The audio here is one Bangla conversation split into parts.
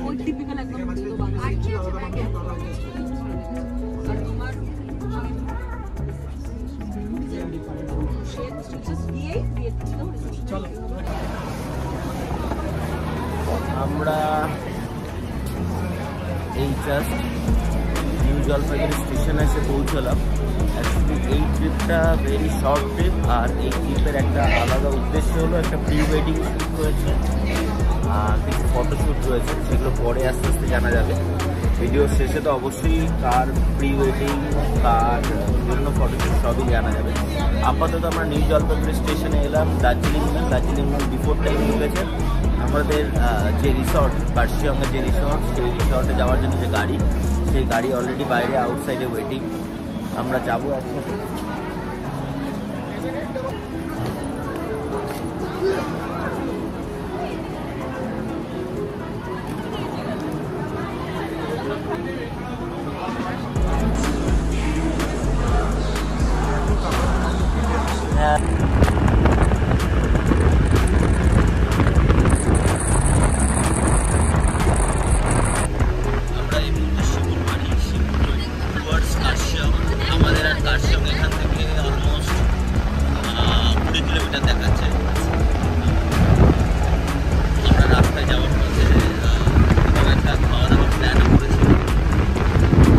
ওই টিপিক্যাল একদম আর কি আছে ব্যাগে আর তোমার আমরা এই জাস্ট নিউ জলপাইগুড়ি স্টেশনে এসে পৌঁছলাম। অ্যাকচুয়ালি এই ট্রিপটা ভেরি শর্ট ট্রিপ, আর এই ট্রিপের একটা আলাদা উদ্দেশ্য হলো একটা প্রি ওয়েডিং শ্যুট রয়েছে, কিছু ফটোশ্যুট রয়েছে, সেগুলো পরে আস্তে আস্তে জানা যাবে। ভিডিওর শেষে তো অবশ্যই কার প্রি ওয়েডিং, কার বিভিন্ন ফটোশ্যুট সবই জানা যাবে। আপাতত আমরা নিউ জলপাইগুড়ি স্টেশনে এলাম। দার্জিলিং মেল বিফোর টাইম ঢুকেছে। আমাদের যে রিসর্ট, কার্শিয়ংয়ের যে রিসর্ট, সেই রিসর্টে যাওয়ার জন্য যে গাড়ি, সেই গাড়ি অলরেডি বাইরে আউটসাইডে ওয়েটিং। আমরা যাবো একসাথে। আমাদের আর কার্শিয়ং এখান থেকে অলমোস্ট 20 কিলোমিটার দেখাচ্ছে। আমরা রাস্তায় যাওয়ার পথে একটা খাওয়া দাওয়ার প্ল্যানও করেছি।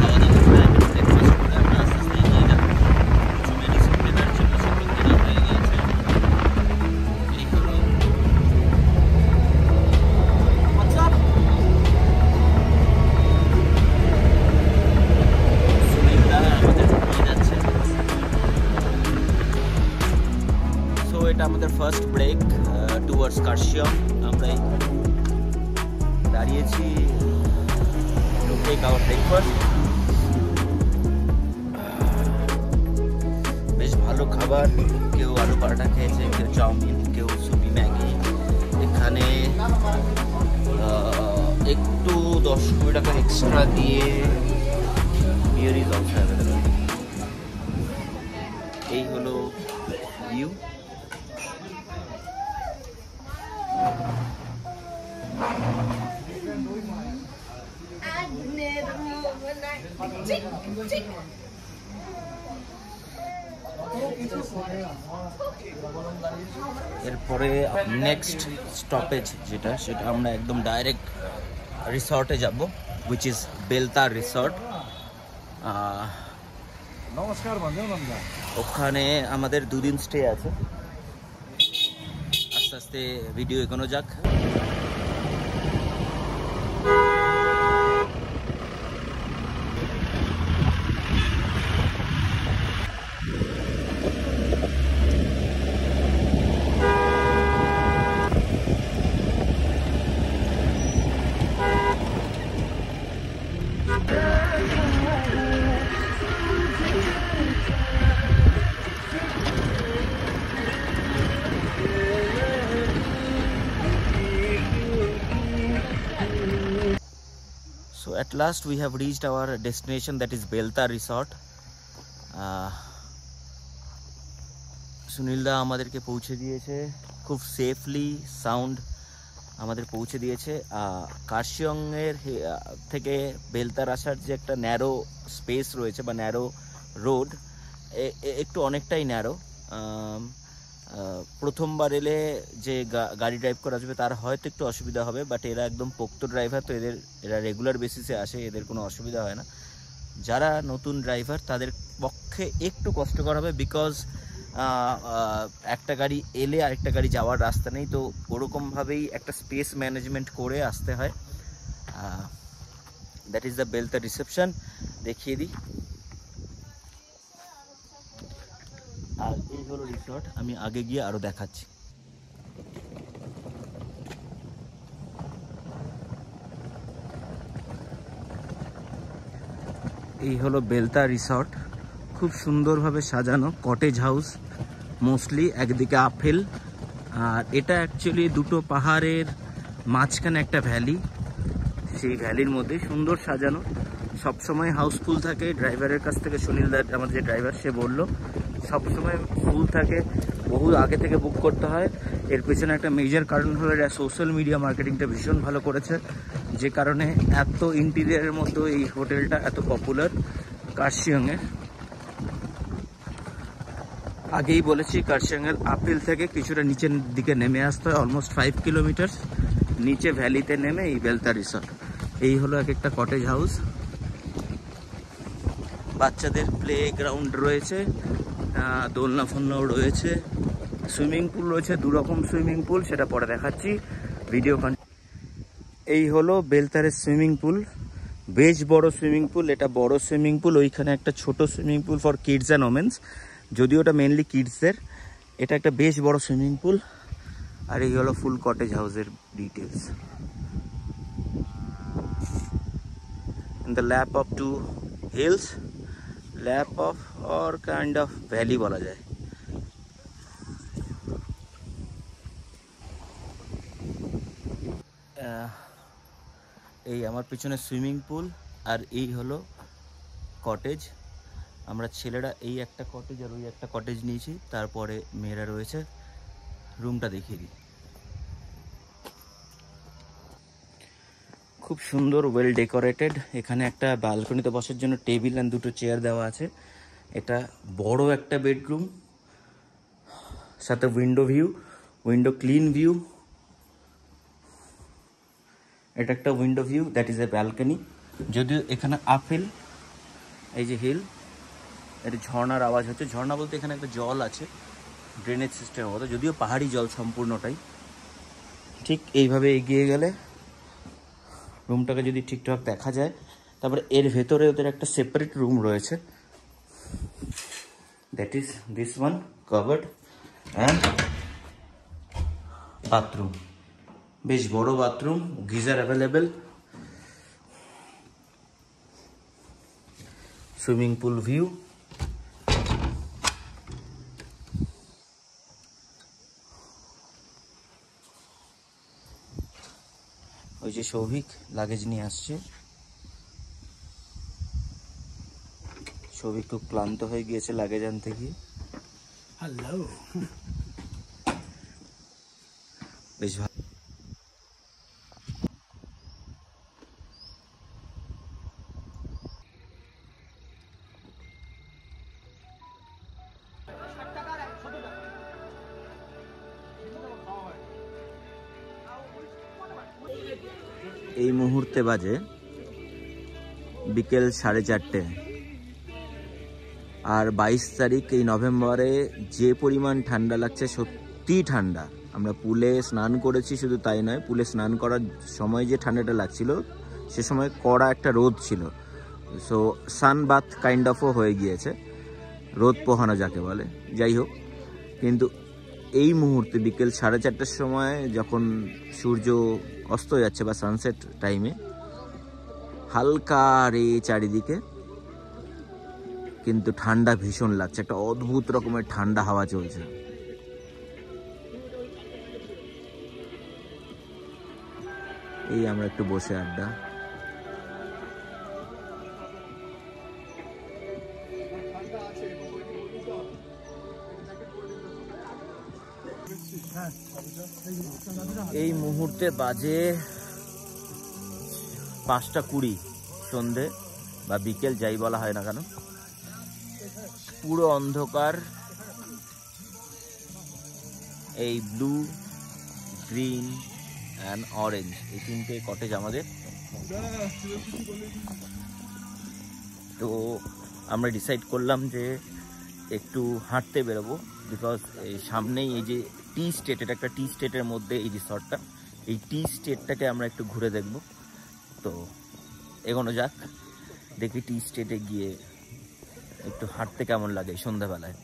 খাওয়া দাওয়ার প্ল্যান ব্রেকফাস্ট করে আমরা আস্তে আস্তে এগিয়ে যাবো। কিছু মেডিসিন কেনার জন্য সেগুলো কেনা হয়ে গিয়েছে। এই হলো এটা আমাদের ফার্স্ট ব্রেক টুয়ার্ডস কার্শিয়ং। আমরা দাঁড়িয়েছি টু টেক আওয়ার ব্রেকফাস্ট। বেশ ভালো খাবার, কেউ আলু পরোটা খেয়েছে, কেউ চাউমিন, কেউ সুপি ম্যাগি। এখানে একটু 10-20 টাকা এক্সট্রা দিয়ে বিয়ার ইজ অলসো অ্যাভেলেবল। এই হলো ভিউ। এরপরে নেক্সট স্টপেজ যেটা, সেটা আমরা একদম ডাইরেক্ট রিসর্টে যাব, হুইচ ইজ বেলতার রিসর্ট। নমস্কার বন্ধু। ওখানে আমাদের 2 দিন স্টে আছে। আস্তে আস্তে ভিডিও এগোনো যাক। So at last we have reached our destination, that is Belta Resort. সুনীলদা আমাদেরকে পৌঁছে দিয়েছে খুব সেফলি, সাউন্ড আমাদের পৌঁছে দিয়েছে। কার্শিয়ংয়ের থেকে বেলতার আসার যে একটা ন্যারো স্পেস রয়েছে বা ন্যারো রোড, একটু অনেকটাই ন্যারো। প্রথমবার এলে যে গাড়ি ড্রাইভ করা যাবে তার হয়তো একটু অসুবিধা হবে, বাট এরা একদম পোক্ত ড্রাইভার, তো এরা রেগুলার বেসিসে আসে, এদের কোনো অসুবিধা হয় না। যারা নতুন ড্রাইভার তাদের পক্ষে একটু কষ্টকর হবে, বিকজ একটা গাড়ি এলে আরেকটা গাড়ি যাওয়ার রাস্তা নেই, তো ওরকমভাবেই একটা স্পেস ম্যানেজমেন্ট করে আসতে হয়। That is the Belda reception. দেখিয়ে দিই। আর এই হলো রিসর্ট, আমি আগে গিয়ে আরো দেখাচ্ছি। এই হলো বেলতা রিসর্ট, খুব সুন্দরভাবে সাজানো, কটেজ হাউস মোস্টলি। একদিকে আপেল, আর এটা অ্যাকচুয়ালি দুটো পাহাড়ের মাঝখানে একটা ভ্যালি, সেই ভ্যালির মধ্যে সুন্দর সাজানো। সবসময় হাউসফুল থাকে। ড্রাইভারের কাছ থেকে সুনীল আমাদের যে ড্রাইভার, সে বললো সবসময় ফুল থাকে, বহু আগে থেকে বুক করতে হয়। এর পেছনে একটা মেজর কারণ হলো এরা সোশ্যাল মিডিয়া মার্কেটিংটা ভীষণ ভালো করেছে। যে কারণে এত ইন্টেরিয়ারের মধ্যে এই হোটেলটা এত পপুলার কার্শিয়ংয়ে। আগেই বলেছি কার্শিয়ংয়ের আপিল থেকে কিছুটা নিচের দিকে নেমে আসতে হয়, অলমোস্ট 5 কিলোমিটার নিচে ভ্যালিতে নেমে এই বেলতা রিসর্ট। এই হলো এক একটা কটেজ হাউস। বাচ্চাদের প্লে গ্রাউন্ড রয়েছে, দোলনা ফোলনাও রয়েছে, সুইমিং পুল রয়েছে, দুরকম সুইমিং পুল, সেটা পরে দেখাচ্ছি ভিডিও। এই হলো বেলতারের সুইমিং পুল, বেশ বড় সুইমিং পুল। এটা বড় সুইমিং পুল, ওইখানে একটা ছোট swimming pool for kids and women's, যদিও ওটা মেনলি কিডসদের। এটা একটা বেশ বড় সুইমিং পুল। আর এই হলো ফুল কটেজ হাউসের details. In the lap of two hills, lap of or kind of valley বলা যায়। এই আমার পিছনে সুইমিং পুল আর এই হলো কটেজ। আমরা ছেলেরা এই একটা কটেজ আর ওই একটা কটেজ নিয়েছি, তারপরে মেয়েরা রয়েছে। রুমটা দেখিয়ে দিই, খুব সুন্দর, ওয়েল ডেকোরেটেড। এখানে একটা ব্যালকনিতে বসার জন্য টেবিল অ্যান্ড দুটো চেয়ার দেওয়া আছে। এটা বড় একটা বেডরুম, সাথে window view, window clean view. এটা একটা window view, that is a balcony. যদিও এখানে আপেল, এই যে হিল, এটা ঝর্ণার আওয়াজ হচ্ছে। ঝর্ণা বলতে এখানে একটা জল আছে ড্রেনেজ সিস্টেমের মতো, যদিও পাহাড়ি জল সম্পূর্ণটাই। ঠিক এইভাবে এগিয়ে গেলে রুমটাকে যদি ঠিকঠাক দেখা যায়, তারপরে এর ভেতরে ওদের একটা সেপারেট রুম রয়েছে, that is this one, covered and bathroom. বেশ বড় bathroom, geyser available, swimming pool view. ওই যে সৌভিক লাগেজ নিয়ে আসছে। সৌভিক খুব ক্লান্ত হয়ে গিয়েছে লাগেজ আনতে গিয়ে। হ্যালো, বেশ ভালো। এই মুহূর্তে বাজে বিকেল 4:30, আর 22 তারিখ এই নভেম্বরে যে পরিমাণ ঠান্ডা লাগছে, সত্যি ঠান্ডা। আমরা পুলে স্নান করেছি, শুধু তাই নয়, পুলে স্নান করার সময় যে ঠান্ডাটা লাগছিল, সে সময় কড়া একটা রোদ ছিল। সো সানবাথ কাইন্ড অফও হয়ে গিয়েছে, রোদ পোহানো যাকে বলে। যাই হোক, কিন্তু এই মুহূর্তে বিকেল 4:30টার সময় যখন সূর্য অস্ত যাচ্ছে বা সানসেট টাইমে, হালকা রে চারিদিকে, কিন্তু ঠান্ডা ভীষণ লাগছে, একটা অদ্ভুত রকমের ঠান্ডা হাওয়া চলছে। এই আমরা একটু বসে আড্ডা। এই মুহূর্তে বাজে 5:20 সন্ধে বা বিকেল, যাই বলা হয় না কেন। পুরো অন্ধকার। এই ব্লু, গ্রিন অ্যান্ড অরেঞ্জ, এই তিনটে কটেজ আমাদের। তো আমরা ডিসাইড করলাম যে একটু হাঁটতে বেরোবো, বিকজ এই সামনেই এই যে টি স্টেট, এটা একটা টি স্টেটের মধ্যে এই রিসর্টটা। এই টি স্টেটটাকে আমরা একটু ঘুরে দেখব। তো এগোনো যাক, দেখি টি স্টেটে গিয়ে একটু হাঁটতে কেমন লাগে সন্ধ্যাবেলায়।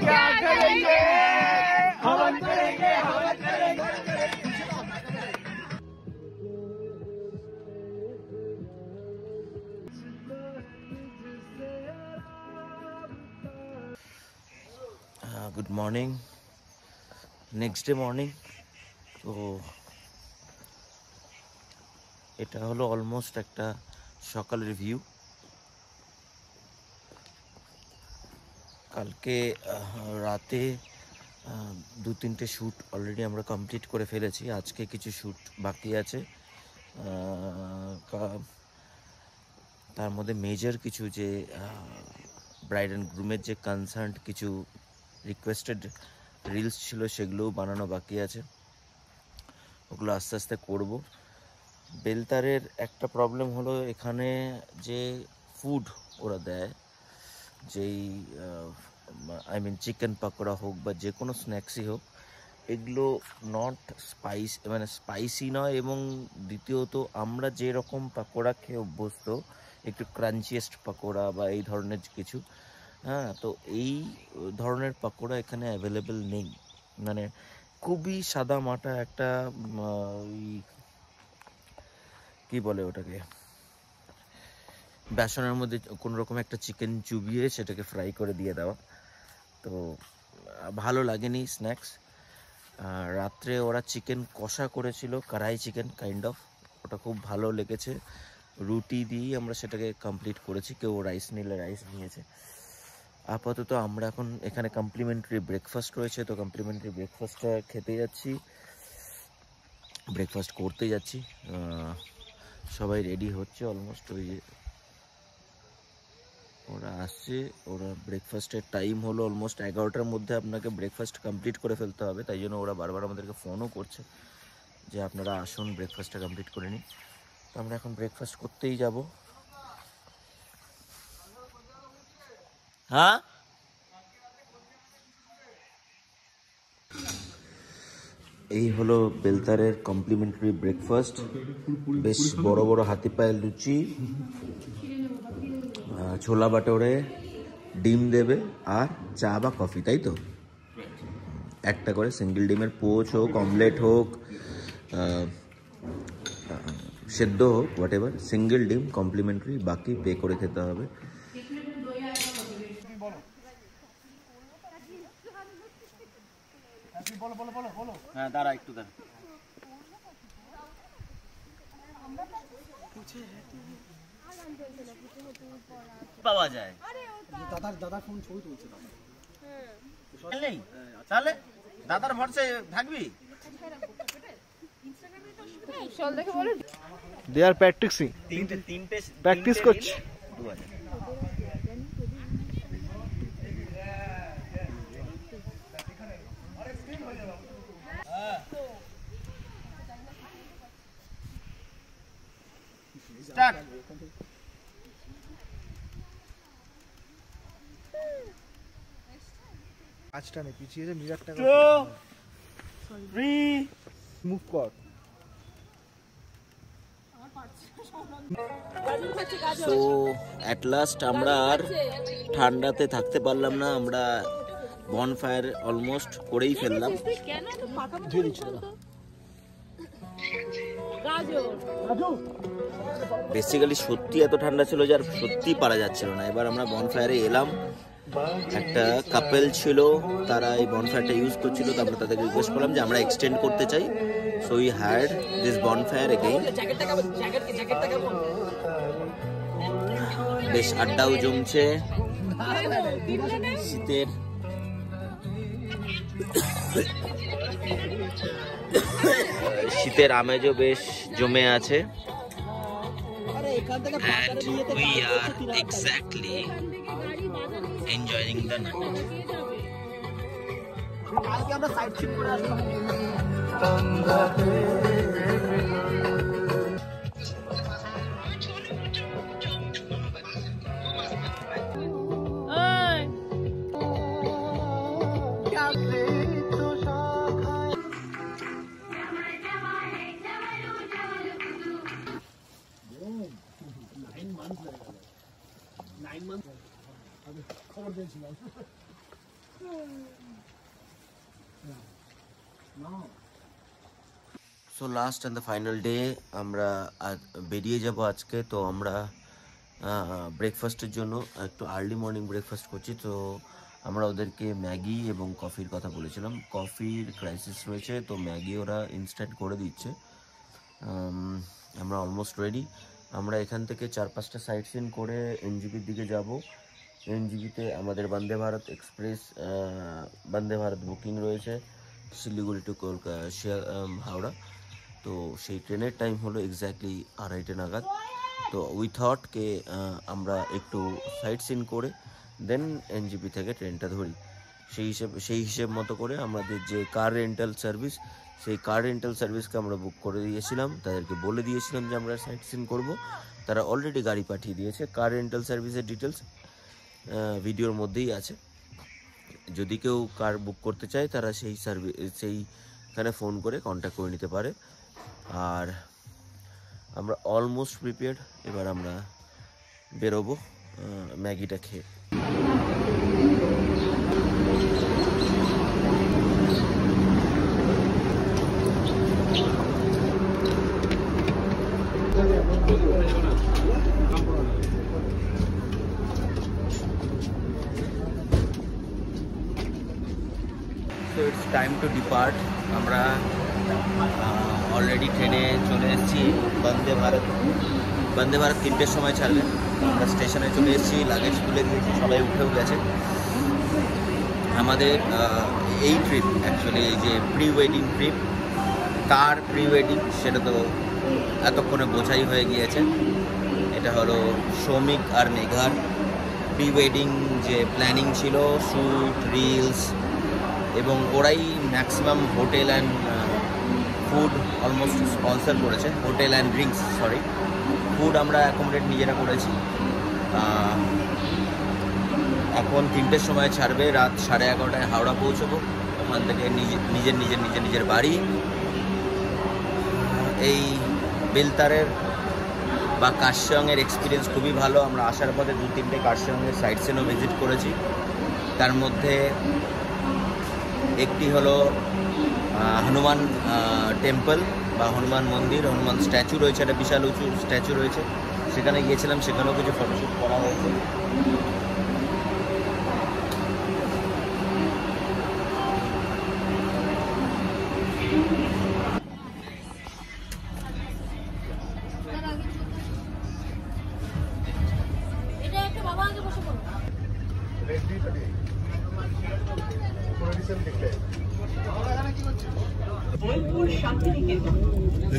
क्या करेंगे हवन करेंगे हवन करेंगे good morning, next day morning. তো এটা হলো অলমোস্ট একটা সকালের ভিউ। কালকে রাতে 2-3টে শ্যুট অলরেডি আমরা কমপ্লিট করে ফেলেছি। আজকে কিছু শ্যুট বাকি আছে। তার মধ্যে মেজর কিছু যে ব্রাইড অ্যান্ড গ্রুমের যে কনসার্ন কিছু রিকোয়েস্টেড রিলস ছিল সেগুলোও বানানো বাকি আছে, ওগুলো আস্তে আস্তে করব। বেলতারের একটা প্রবলেম হলো এখানে যে ফুড ওরা দেয়, যেই আই মিন চিকেন পকোড়া হোক বা যে কোনো স্ন্যাক্সই হোক, এগুলো নট মানে স্পাইসি নয়, এবং দ্বিতীয়ত আমরা যেরকম পকোড়া খেয়ে অভ্যস্ত, একটু ক্রাঞ্চিয়েস্ট পকোড়া বা এই ধরনের কিছু, হ্যাঁ, তো এই ধরনের পকোড়া এখানে অ্যাভেলেবেল নেই। মানে খুবই সাদা মাটা একটা কি বলে ওটাকে, বেসনের মধ্যে কোনো রকম একটা চিকেন চুবিয়ে সেটাকে ফ্রাই করে দিয়ে দেওয়া, তো ভালো লাগেনি স্ন্যাক্স। রাত্রে ওরা চিকেন কষা করেছিল, কড়াই চিকেন কাইন্ড অফ, ওটা খুব ভালো লেগেছে। রুটি দিয়েই আমরা সেটাকে কমপ্লিট করেছি, কেউ রাইস নিলে রাইস নিয়েছে। আপাতত আমরা এখন এখানে কমপ্লিমেন্টারি ব্রেকফাস্ট রয়েছে, তো কমপ্লিমেন্টারি ব্রেকফাস্টটা খেতে যাচ্ছি, ব্রেকফাস্ট করতে যাচ্ছি। সবাই রেডি হচ্ছে অলমোস্ট, ওই যে ওরা আসছে, ওরা ব্রেকফাস্টের টাইম হলো অলমোস্ট 11টার মধ্যে আপনাকে ব্রেকফাস্ট কমপ্লিট করে ফেলতে হবে, তাই জন্য ওরা বারবার আমাদেরকে ফোনও করছে যে আপনারা আসুন ব্রেকফাস্টটা কমপ্লিট করে নিন। তো আমরা এখন ব্রেকফাস্ট করতেই যাব। হ্যাঁ, এই হলো বেলতারের কমপ্লিমেন্টারি ব্রেকফাস্ট। বেশ বড় বড় হাতি পায়ের লুচি, ছোলা বাটোরে, ডিম দেবে আর চা বা কফি, তাই তো? একটা করে সিঙ্গেল ডিমের পোচ হোক, অমলেট হোক, সেদ্ধ হোক, হোয়াট এভার, সিঙ্গেল ডিম কমপ্লিমেন্টারি, বাকি পে করে খেতে হবে। হ্যাঁ, দাঁড়া একটু দাঁড়া। পাওয়া যায় দাদার ফোন ছবি তুলছে নেই, তাহলে দাদার ভরসে থাকবি। দে আর প্র্যাকটিসিং, তিনটে প্র্যাকটিস করছে। স্টার্ট। আজটা নেই, পিছিয়ে যে মিরারটা 2 3 মুভ কর। সো অ্যাট লাস্ট আমরা আর ঠান্ডাতে থাকতে পারলাম না, আমরা বনফায়ার অলমোস্ট করেই ফেললাম। বেসিক্যালি সত্যি এত ঠান্ডা ছিল যে আর সত্যি পারা যাচ্ছিল না। এবার আমরা বনফায়ারে এলাম, একটা কাপেল ছিল, তারা এই বনফায়ারটা ইউজ করছিল, তো আমরা তাদেরকে রিকোয়েস্ট করলাম যে আমরা এক্সটেন্ড করতে চাই। So we had this bonfire again. বেশ আড্ডাও জমছে, শীতের শীতের আমেজও বেশ জমে আছে। And we are exactly enjoying the night. আমরা সাইড শিফট করে আসলাম। So last and the final day, আমরা বেরিয়ে যাব আজকে। তো আমরা ব্রেকফাস্টের জন্য একটু আর্লি মর্নিং ব্রেকফাস্ট করছি। তো আমরা ওদেরকে ম্যাগি এবং কফির কথা বলেছিলাম। কফির ক্রাইসিস রয়েছে, তো ম্যাগি ওরা ইনস্ট্যান্ট করে দিচ্ছে। আমরা অলমোস্ট রেডি। আমরা এখান থেকে 4-5টা সাইট সিন করে এনজিপির দিকে যাব। এনজিপিতে আমাদের বন্দে ভারত এক্সপ্রেস, বন্দে ভারত বুকিং রয়েছে শিলিগুড়ি টু হাওড়া। তো সেই ট্রেনের টাইম হলো এক্স্যাক্টলি 2:30 নাগাদ। তো উই থট কে আমরা একটু সাইট সিন করে দেন এনজিপি থেকে ট্রেনটা ধরি। সেই হিসেব মতো করে আমাদের যে কার রেন্টাল সার্ভিস, সেই কার রেন্টাল সার্ভিসকে আমরা বুক করে দিয়েছিলাম। তাদেরকে বলে দিয়েছিলাম যে আমরা সাইট সিন করবো। তারা অলরেডি গাড়ি পাঠিয়ে দিয়েছে। কার রেন্টাল সার্ভিসের ডিটেলস ভিডিওর মধ্যেই আছে। যদি কেউ কার বুক করতে চায় তারা সেইখানে ফোন করে কন্ট্যাক্ট করে নিতে পারে। আর আমরা অলমোস্ট প্রিপেয়ার্ড। এবার আমরা বেরোবো ম্যাগিটা খেয়ে। So it's time to depart. আমরা অলরেডি ট্রেনে চলে এসেছি। বন্দে ভারত 3টের সময় ছাড়বে। আমরা স্টেশনে চলে এসেছি, লাগেজ তুলে দিয়েছি, সবাই উঠেও গেছে। আমাদের এই ট্রিপ অ্যাকচুয়ালি এই যে প্রি ওয়েডিং ট্রিপ, কার প্রি ওয়েডিং সেটা তো এতক্ষণে বোঝাই হয়ে গিয়েছে। এটা হলো সৌমিক আর মেঘার প্রি ওয়েডিং যে প্ল্যানিং ছিল, শ্যুট, রিলস, এবং ওরাই maximum hotel and food almost sponsor করেছে। Hotel and drinks, sorry, food আমরা অ্যাকোমোডেট নিজেরা করেছি। এখন 3টের সময় ছাড়বে, রাত 11:30টায় হাওড়া পৌঁছবো। ওখান থেকে নিজের বাড়ি। এই বেলতারের বা কার্শিয়ংয়ের এক্সপিরিয়েন্স খুবই ভালো। আমরা আসার পথে 2-3টে কার্শিয়ংয়ের সাইট সিনও ভিজিট করেছি। তার মধ্যে একটি হলো হনুমান টেম্পল বা হনুমান মন্দির, হনুমান স্ট্যাচু রয়েছে, একটা বিশাল উঁচু স্ট্যাচু রয়েছে। সেখানে গিয়েছিলাম, সেখানেও কিছু ফটোশ্যুট করা হয়েছে। বোলপুর শান্তিনিকেতন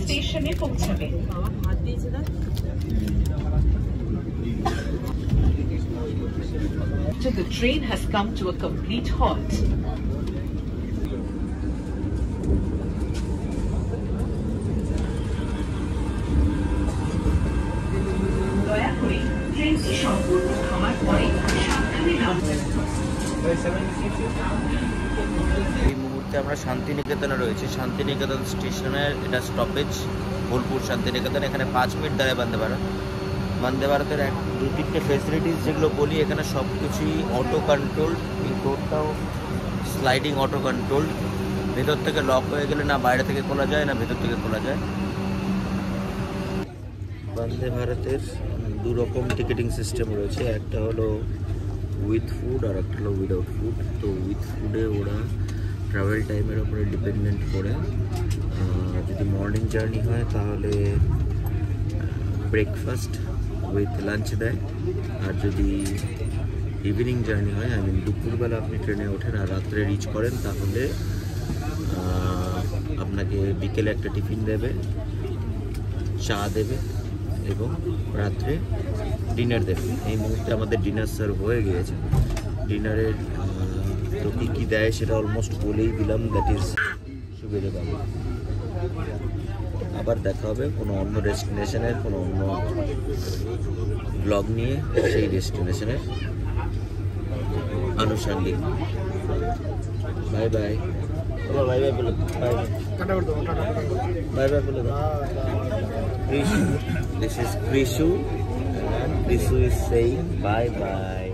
স্টেশনে পৌঁছাবে। The train has come to a complete halt. দয়া করে ট্রেনটি সম্পূর্ণ থামার পরে সাবধানে নামবেন। এই মুহূর্তে আমরা শান্তিনিকেতনে রয়েছি। শান্তিনিকেতন স্টেশনের এটা স্টপেজ, বোলপুর শান্তিনিকেতন। এখানে 5 মিনিট দাঁড়ায় বন্দে ভারতের 2-3টে ফেসিলিটিস যেগুলো বলি, এখানে সব কিছুই অটো কন্ট্রোল। এই ডোরটাও স্লাইডিং অটো কন্ট্রোল। ভেতর থেকে লক হয়ে গেলে না বাইরে থেকে খোলা যায়, না ভেতর থেকে খোলা যায়। বন্দে ভারতের 2 রকম টিকিটিং সিস্টেম রয়েছে। একটা হলো উইথ ফুড আর একটা হলো উইদাউট ফুড। তো উইথ ফুডে ওরা ট্রাভেল টাইমের উপরে ডিপেন্ডেন্ট করে, যদি মর্নিং জার্নি হয় তাহলে ব্রেকফাস্ট উইথ লাঞ্চ দেয়। আর যদি ইভিনিং জার্নি হয়, দুপুরবেলা আপনি ট্রেনে ওঠেন আর রাত্রে রিচ করেন, তাহলে আপনাকে বিকেলে একটা টিফিন দেবে, চা দেবে এবং রাত্রে ডিনার দেবে। এই মুহূর্তে আমাদের ডিনার সার্ভ হয়ে গিয়েছে। ডিনারের তো কী দেয় সেটা অলমোস্ট বলেই দিলাম, দ্যাট ইজ সুবিধে পাবো। আবার দেখা হবে কোনো অন্য ডেস্টিনেশনের কোনো অন্য ব্লগ নিয়ে, সেই ডেস্টিনেশনের আনুষঙ্গিক। Bye bye. বাই বাই বলে বাই বাই বাই বলে দাও। This is Krishu and Krishu is saying bye bye.